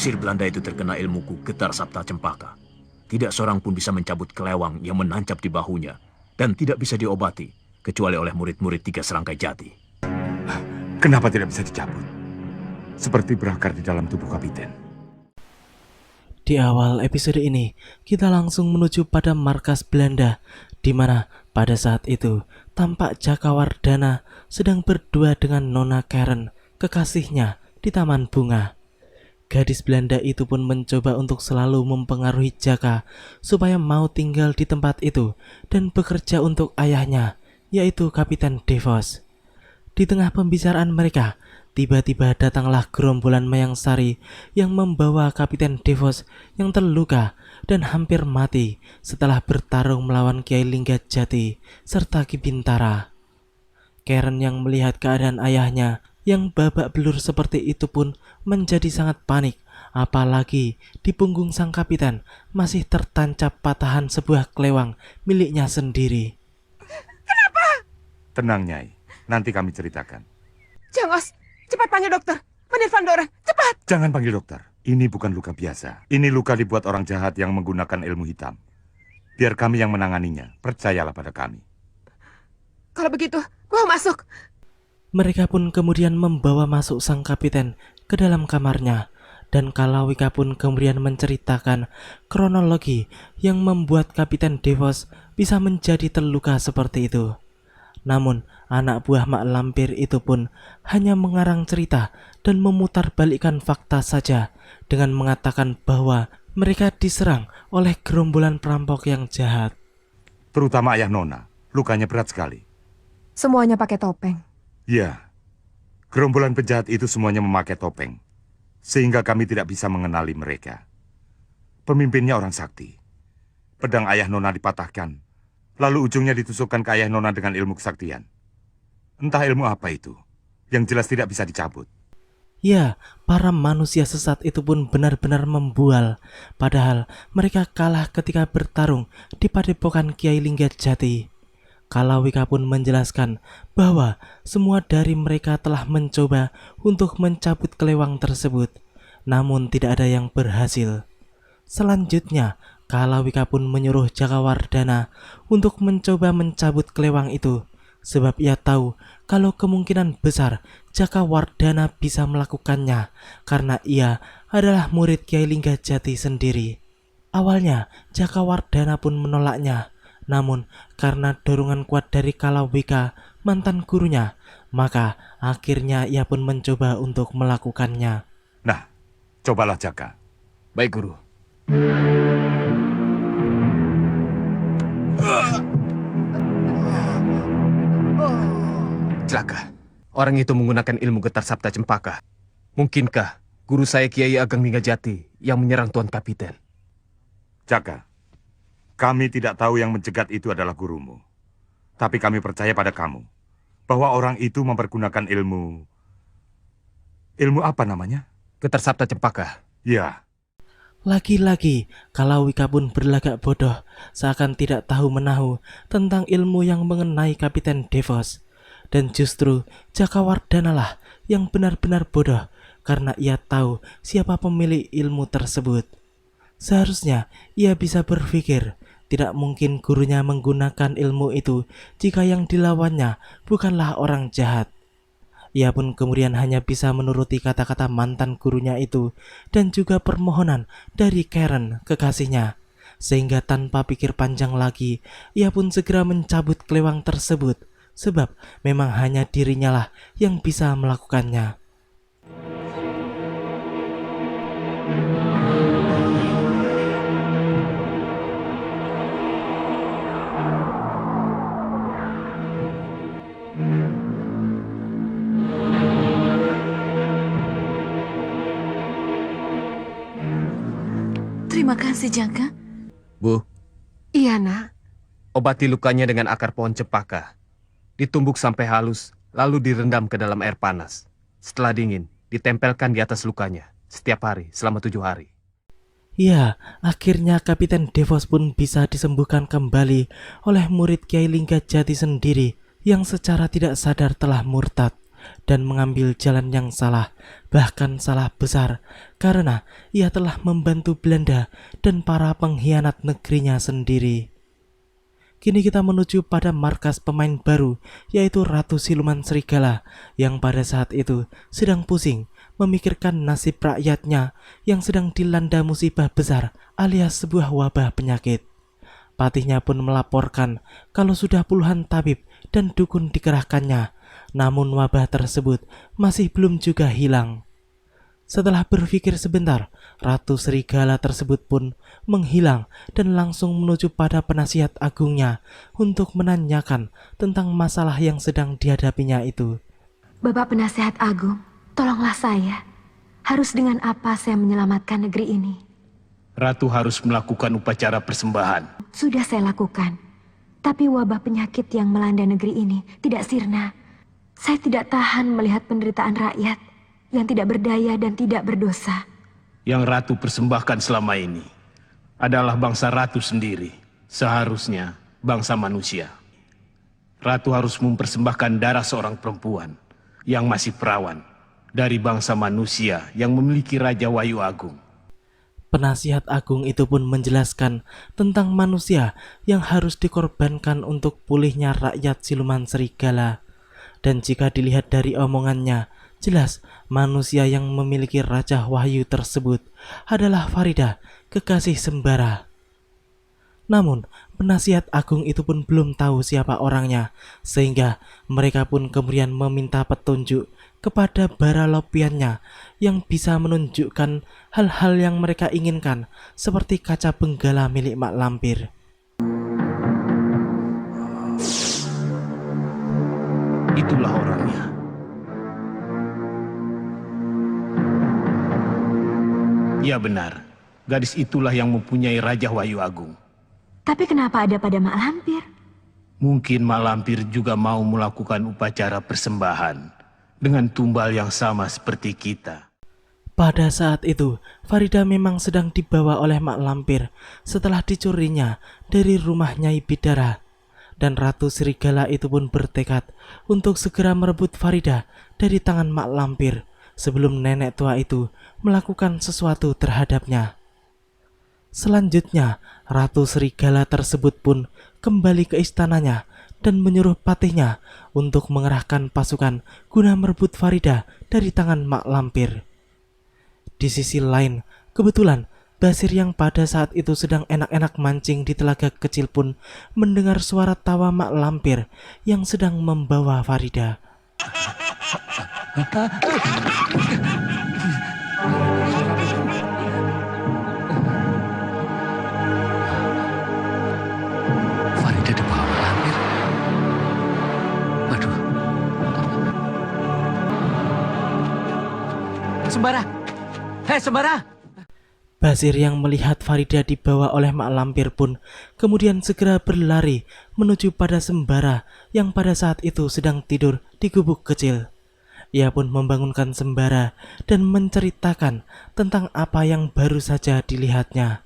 Kusir Belanda itu terkena ilmuku Getar Sapta Cempaka. Tidak seorang pun bisa mencabut kelewang yang menancap di bahunya dan tidak bisa diobati kecuali oleh murid-murid Tiga Serangkai Jati. Kenapa tidak bisa dicabut? Seperti berakar di dalam tubuh kapiten. Di awal episode ini, kita langsung menuju pada markas Belanda, di mana pada saat itu tampak Jakawardhana sedang berdua dengan Nona Karen, kekasihnya, di taman bunga. Gadis Belanda itu pun mencoba untuk selalu mempengaruhi Jaka supaya mau tinggal di tempat itu dan bekerja untuk ayahnya, yaitu Kapiten Devos. Di tengah pembicaraan mereka, tiba-tiba datanglah gerombolan Mayangsari yang membawa Kapiten Devos yang terluka dan hampir mati setelah bertarung melawan Kiai Linggajati serta Ki Bintara. Karen yang melihat keadaan ayahnya yang babak belur seperti itu pun menjadi sangat panik, apalagi di punggung sang kapiten masih tertancap patahan sebuah kelewang miliknya sendiri. Tenang, Nyai. Nanti kami ceritakan. Jangos, cepat panggil dokter. Panggil Vandoran, cepat. Jangan panggil dokter. Ini bukan luka biasa. Ini luka dibuat orang jahat yang menggunakan ilmu hitam. Biar kami yang menanganinya. Percayalah pada kami. Kalau begitu, bawa masuk. Mereka pun kemudian membawa masuk sang kapiten ke dalam kamarnya, dan Kalawika pun kemudian menceritakan kronologi yang membuat Kapiten Devos bisa menjadi terluka seperti itu. Namun, anak buah Mak Lampir itu pun hanya mengarang cerita dan memutarbalikkan fakta saja dengan mengatakan bahwa mereka diserang oleh gerombolan perampok yang jahat. Terutama ayah Nona. Lukanya berat sekali. Semuanya pakai topeng. Ya, gerombolan penjahat itu semuanya memakai topeng. Sehingga kami tidak bisa mengenali mereka. Pemimpinnya orang sakti. Pedang ayah Nona dipatahkan. Lalu ujungnya ditusukkan ke ayah Nona dengan ilmu kesaktian. Entah ilmu apa itu. Yang jelas tidak bisa dicabut. Ya, para manusia sesat itu pun benar-benar membual. Padahal mereka kalah ketika bertarung di padepokan Kiai Linggajati. Kalawika pun menjelaskan bahwa semua dari mereka telah mencoba untuk mencabut kelewang tersebut, namun tidak ada yang berhasil. Selanjutnya, Kalawika pun menyuruh Jakawardhana untuk mencoba mencabut kelewang itu, sebab ia tahu kalau kemungkinan besar Jakawardhana bisa melakukannya karena ia adalah murid Kiai Linggajati sendiri. Awalnya, Jakawardhana pun menolaknya. Namun, karena dorongan kuat dari Kalawika, mantan gurunya, maka akhirnya ia pun mencoba untuk melakukannya. Nah, cobalah Jaka. Baik, Guru. Celaka. Orang itu menggunakan ilmu Getar Sapta Cempaka. Mungkinkah guru saya Kiai Ageng Linggajati yang menyerang Tuan Kapiten? Jaka, kami tidak tahu yang mencegat itu adalah gurumu. Tapi kami percaya pada kamu. Bahwa orang itu mempergunakan ilmu... Ilmu apa namanya? Getar Sapta Cempaka. Ya. Lagi-lagi, Kalawika pun berlagak bodoh, seakan tidak tahu menahu tentang ilmu yang mengenai Kapiten Devos. Dan justru Jakawardhana lah yang benar-benar bodoh, karena ia tahu siapa pemilik ilmu tersebut. Seharusnya ia bisa berpikir, tidak mungkin gurunya menggunakan ilmu itu jika yang dilawannya bukanlah orang jahat. Ia pun kemudian hanya bisa menuruti kata-kata mantan gurunya itu dan juga permohonan dari Karen, kekasihnya. Sehingga tanpa pikir panjang lagi, ia pun segera mencabut kelewang tersebut, sebab memang hanya dirinya lah yang bisa melakukannya. Terima kasih, Jaka. Bu, Iya, nak. obati lukanya dengan akar pohon cempaka. Ditumbuk sampai halus, lalu direndam ke dalam air panas. Setelah dingin, ditempelkan di atas lukanya setiap hari selama 7 hari. Ya, akhirnya Kapiten Devos pun bisa disembuhkan kembali oleh murid Kiai Linggajati sendiri yang secara tidak sadar telah murtad. dan mengambil jalan yang salah, bahkan salah besar, karena ia telah membantu Belanda dan para pengkhianat negerinya sendiri. Kini kita menuju pada markas pemain baru, yaitu Ratu Siluman Serigala, yang pada saat itu sedang pusing memikirkan nasib rakyatnya yang sedang dilanda musibah besar alias sebuah wabah penyakit. Patihnya pun melaporkan kalau sudah puluhan tabib dan dukun dikerahkannya, namun wabah tersebut masih belum juga hilang. Setelah berpikir sebentar, Ratu Serigala tersebut pun menghilang dan langsung menuju pada penasihat agungnya untuk menanyakan tentang masalah yang sedang dihadapinya itu. Bapak Penasihat Agung, tolonglah saya. Harus dengan apa saya menyelamatkan negeri ini? Ratu harus melakukan upacara persembahan. Sudah saya lakukan. Tapi wabah penyakit yang melanda negeri ini tidak sirna. Saya tidak tahan melihat penderitaan rakyat yang tidak berdaya dan tidak berdosa. Yang Ratu persembahkan selama ini adalah bangsa Ratu sendiri. Seharusnya bangsa manusia. Ratu harus mempersembahkan darah seorang perempuan yang masih perawan dari bangsa manusia yang memiliki Raja Wahyu Agung. Penasihat agung itu pun menjelaskan tentang manusia yang harus dikorbankan untuk pulihnya rakyat Siluman Serigala. Dan jika dilihat dari omongannya, jelas manusia yang memiliki Raja Wahyu tersebut adalah Farida, kekasih Sembara. Namun, penasihat agung itu pun belum tahu siapa orangnya, sehingga mereka pun kemudian meminta petunjuk kepada bara lopiannya yang bisa menunjukkan hal-hal yang mereka inginkan, seperti kaca benggala milik Mak Lampir. Itulah orangnya. Ya benar, gadis itulah yang mempunyai Raja Wahyu Agung. Tapi kenapa ada pada Mak Lampir? Mungkin Mak Lampir juga mau melakukan upacara persembahan dengan tumbal yang sama seperti kita. Pada saat itu, Farida memang sedang dibawa oleh Mak Lampir setelah dicurinya dari rumah Nyai Bidara. Dan Ratu Serigala itu pun bertekad untuk segera merebut Farida dari tangan Mak Lampir sebelum nenek tua itu melakukan sesuatu terhadapnya. Selanjutnya, Ratu Serigala tersebut pun kembali ke istananya dan menyuruh patihnya untuk mengerahkan pasukan guna merebut Farida dari tangan Mak Lampir. Di sisi lain, kebetulan Basir yang pada saat itu sedang enak-enak mancing di telaga kecil pun mendengar suara tawa Mak Lampir yang sedang membawa Farida. Farida dibawa Mak Lampir. Waduh. Sembara! Hei Sembara! Basir yang melihat Farida dibawa oleh Mak Lampir pun kemudian segera berlari menuju pada Sembara yang pada saat itu sedang tidur di gubuk kecil. Ia pun membangunkan Sembara dan menceritakan tentang apa yang baru saja dilihatnya.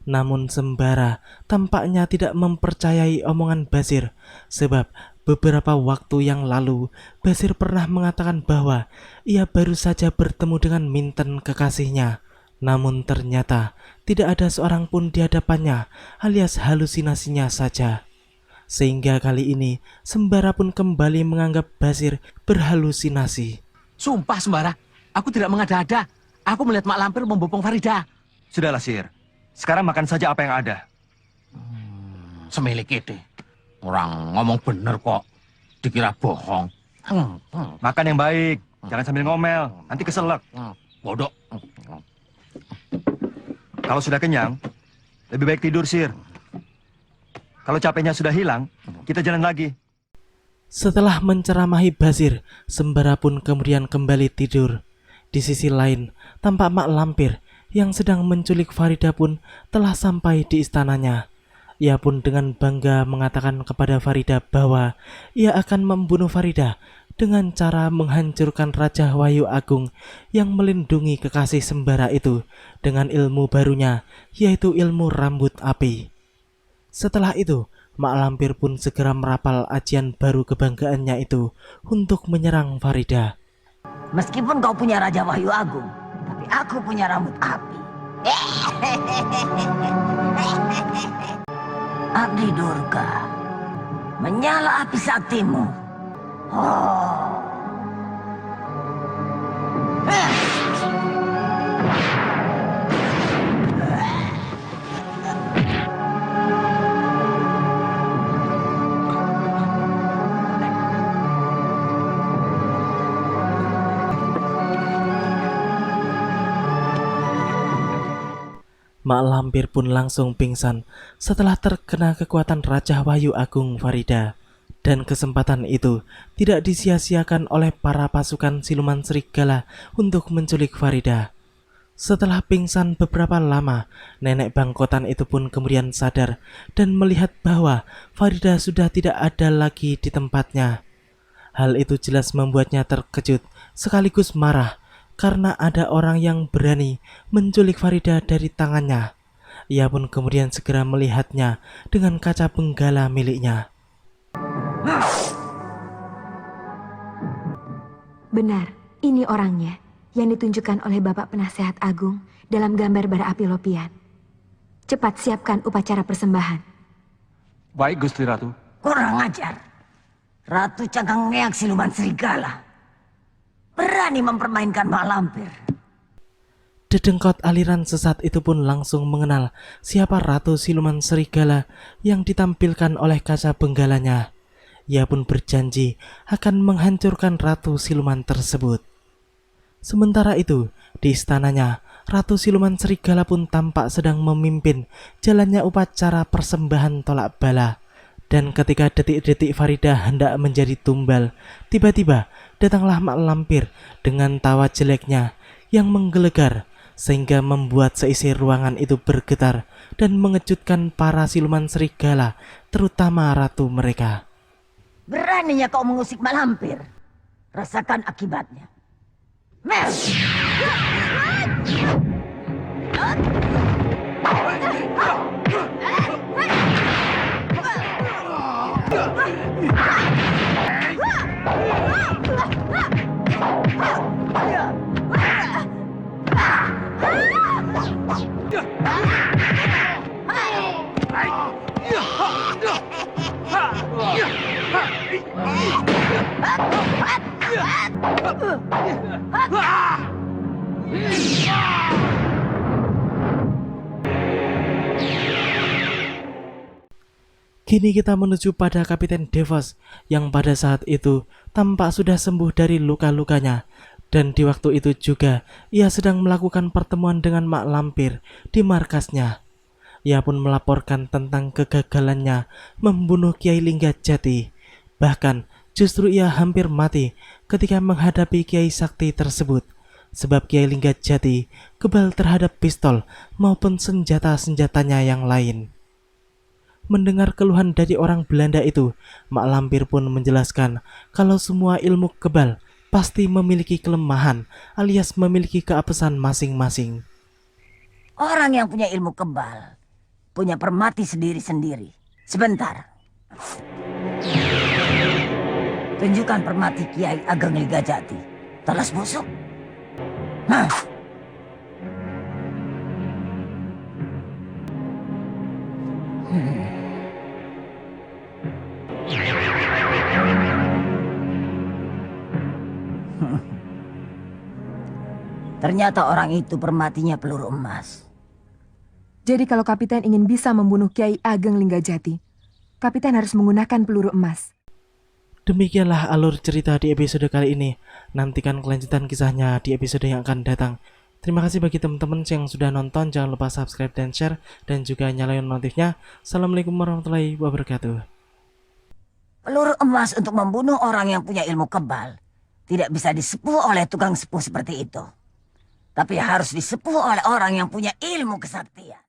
Namun Sembara tampaknya tidak mempercayai omongan Basir, sebab beberapa waktu yang lalu Basir pernah mengatakan bahwa ia baru saja bertemu dengan Minten kekasihnya. Namun ternyata tidak ada seorang pun di hadapannya, alias halusinasinya saja. Sehingga kali ini Sembara pun kembali menganggap Basir berhalusinasi. Sumpah Sembara, aku tidak mengada-ada. Aku melihat Mak Lampir membopong Farida. Sudahlah, Sir. Sekarang makan saja apa yang ada. Semilik ide. Orang ngomong bener kok. Dikira bohong. Makan yang baik. Jangan sambil ngomel. Nanti keselak. Bodoh. Kalau sudah kenyang, lebih baik tidur, Sir. Kalau capeknya sudah hilang, kita jalan lagi. Setelah menceramahi Basir, Sembara pun kemudian kembali tidur. Di sisi lain, tampak Mak Lampir yang sedang menculik Farida pun telah sampai di istananya. Ia pun dengan bangga mengatakan kepada Farida bahwa ia akan membunuh Farida dengan cara menghancurkan Raja Wahyu Agung yang melindungi kekasih Sembara itu dengan ilmu barunya, yaitu ilmu rambut api. Setelah itu, Mak Lampir pun segera merapal ajian baru kebanggaannya itu untuk menyerang Farida. Meskipun kau punya Raja Wahyu Agung, tapi aku punya rambut api. Abdi Durga, menyala api saktimu. Oh. Mak Lampir pun langsung pingsan setelah terkena kekuatan Raja Wahyu Agung Farida. Dan kesempatan itu tidak disia-siakan oleh para pasukan siluman serigala untuk menculik Farida. Setelah pingsan beberapa lama, nenek bangkotan itu pun kemudian sadar dan melihat bahwa Farida sudah tidak ada lagi di tempatnya. Hal itu jelas membuatnya terkejut sekaligus marah karena ada orang yang berani menculik Farida dari tangannya. Ia pun kemudian segera melihatnya dengan kaca penggala miliknya. Benar, ini orangnya yang ditunjukkan oleh Bapak Penasehat Agung dalam gambar bara api Lopian. Cepat siapkan upacara persembahan. Baik, Gusti Ratu. Kurang ajar. Ratu Cangkang Ngeak siluman serigala berani mempermainkan Mak Lampir. Dedengkot aliran sesat itu pun langsung mengenal siapa Ratu Siluman Serigala yang ditampilkan oleh kaca benggalanya. Ia pun berjanji akan menghancurkan Ratu Siluman tersebut. Sementara itu, di istananya, Ratu Siluman Serigala pun tampak sedang memimpin jalannya upacara persembahan tolak bala. Dan ketika detik-detik Farida hendak menjadi tumbal, tiba-tiba datanglah Mak Lampir dengan tawa jeleknya yang menggelegar sehingga membuat seisi ruangan itu bergetar dan mengejutkan para siluman serigala, terutama ratu mereka. Beraninya kau mengusik Mak Lampir. Rasakan akibatnya. Mer! Kini kita menuju pada Kapiten Devos yang pada saat itu tampak sudah sembuh dari luka-lukanya. Dan di waktu itu juga ia sedang melakukan pertemuan dengan Mak Lampir di markasnya. Ia pun melaporkan tentang kegagalannya membunuh Kiai Linggajati. Bahkan justru ia hampir mati ketika menghadapi Kiai Sakti tersebut. Sebab Kiai Linggajati kebal terhadap pistol maupun senjata-senjatanya yang lain. Mendengar keluhan dari orang Belanda itu, Mak Lampir pun menjelaskan kalau semua ilmu kebal pasti memiliki kelemahan alias memiliki keapesan masing-masing. Orang yang punya ilmu kebal punya permati sendiri-sendiri. Sebentar. Tunjukkan permati Kiai Ageng Linggajati. Telas busuk. Hah? Ternyata orang itu permatinya peluru emas. Jadi kalau Kapiten ingin bisa membunuh Kiai Ageng Linggajati, Kapiten harus menggunakan peluru emas. Demikianlah alur cerita di episode kali ini. Nantikan kelanjutan kisahnya di episode yang akan datang. Terima kasih bagi teman-teman yang sudah nonton. Jangan lupa subscribe dan share, dan juga nyalain notifnya. Assalamualaikum warahmatullahi wabarakatuh. Peluru emas untuk membunuh orang yang punya ilmu kebal tidak bisa disepuh oleh tukang sepuh seperti itu. Tapi harus disepuh oleh orang yang punya ilmu kesaktian.